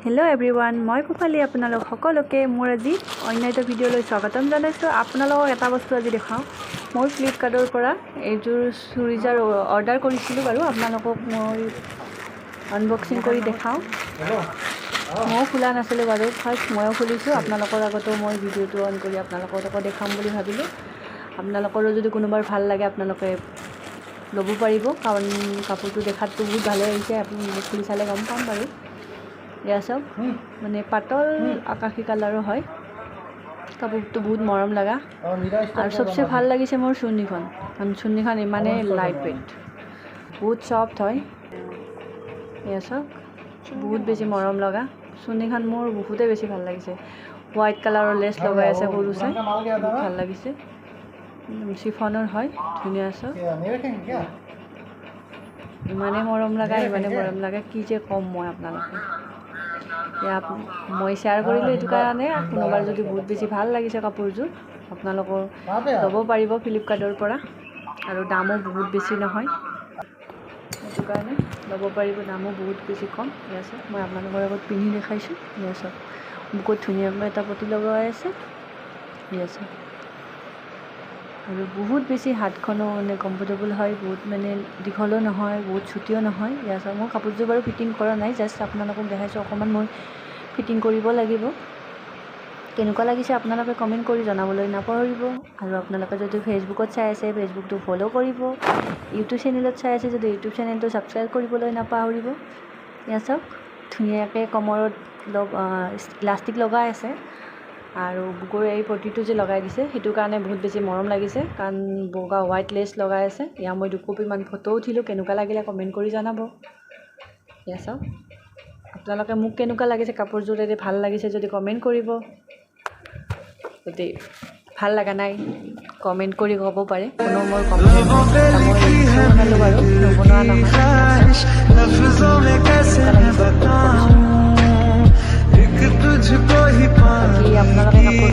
Hello everyone मैं कुफाली आपनालोक सकलोके मोर আজি অন্য এটা ভিডিঅ'লৈ স্বাগতম জনাইছো। আপোনালোকক এটা বস্তু আজি দেখাও। মই ফ্লিপকাৰ্টৰ পৰা এইযোৰ চুৰিজাৰ অৰ্ডাৰ কৰিছিলো বাৰু, আপোনালোকক মই আনবক্সিং কৰি দেখাও। মই খোলা নাছিল বাৰু, ফাৰ্ষ্ট মই খুলিছো। আপোনালোকৰ আগতো মই ভিডিঅ'টো অন কৰি আপোনালোকক দেখাম বুলি ভাবিলো। আপোনালোকৰো যদি কোনোবাৰ ভাল লাগে আপোনালোকে ল'ব পাৰিব, কাৰণ কাপোৰটো দেখাতটো বহুত ভালে হৈছে। আপুনি খুলি চালে গম পাম বাৰু। या सब মানে পাতল আকাশী কালাৰৰ হয়। কাপোৰটো বহুত মৰম লগা আৰু सबसे ভাল লাগিছে মোৰ চুন্নিখন। চুন্নিখন ইমানে লাইট ওয়েট, বহুত সফট হয়। या सब বহুত বেছি মৰম লগা চুন্নিখন মোৰ বহুতে বেছি ভাল লাগিছে। হোৱাইট কালাৰৰ লেছ লগাই আছে সৰু চাই, বহুত ভাল লাগিছে। শিফনৰ হয়, ধুনীয়া আছে। ইমানে মৰম লগা কি যে কম মই আপোনালোকক। মই শ্বেয়াৰ কৰিলোঁ এইটো কাৰণে, কোনোবাৰ যদি বহুত বেছি ভাল লাগিছে কাপোৰযোৰ আপোনালোকৰ ল'ব পাৰিব ফ্লিপকাৰ্টৰ পৰা। আৰু দামো বহুত বেছি নহয়, এইটো কাৰণে ল'ব পাৰিব, দামো বহুত বেছি কম। আছে মই আপোনালোকৰ আগত পিন্ধি দেখাইছোঁ। আছে বহুত ধুনীয়াকৈ এটা পতি লগাই আছে। আছে আৰু বহুত বেছি হাতখনো মানে কমফৰ্টেবল হয়, বহুত মানে দীঘলো নহয়, বহুত ছুটিও নহয়। আছে মই কাপোৰযোৰ বাৰু ফিটিং কৰা নাই, জাষ্ট আপোনালোকক দেখাইছোঁ। অকণমান মই ফিটিং কৰিব লাগিব। কেনেকুৱা লাগিছে আপোনালোকে কমেণ্ট কৰি জনাবলৈ নাপাহৰিব। আৰু আপোনালোকে যদি ফেচবুকত চাই আছে ফেচবুকটো ফ'ল' কৰিব, ইউটিউব চেনেলত চাই আছে যদি ইউটিউব চেনেলটো ছাবস্ক্ৰাইব কৰিবলৈ নাপাহৰিব। এয়া চাওক ধুনীয়াকৈ কমৰত ইলাষ্টিক লগাই আছে। আৰু বুকুৰ এই পটিটো যে লগাই দিছে সেইটো কাৰণে বহুত বেছি মৰম লাগিছে, কাৰণ বগা হোৱাইট লেছ লগাই আছে। ইয়াৰ মই 2 কপিমান ফটো উঠিলোঁ, কেনেকুৱা লাগিলে কমেণ্ট কৰি জনাব। এয়া চাওক আপোনালোকে মোক কেনেকুৱা লাগিছে কাপোৰযোৰ, যদি ভাল লাগিছে যদি কমেণ্ট কৰিব, যদি ভাল লগা নাই কমেণ্ট কৰি ক'ব পাৰে। কোনো মোৰ কমেণ্ট বনালোঁ বাৰু, নবনোৱা নহয়। আপোনালোকে কাপোৰ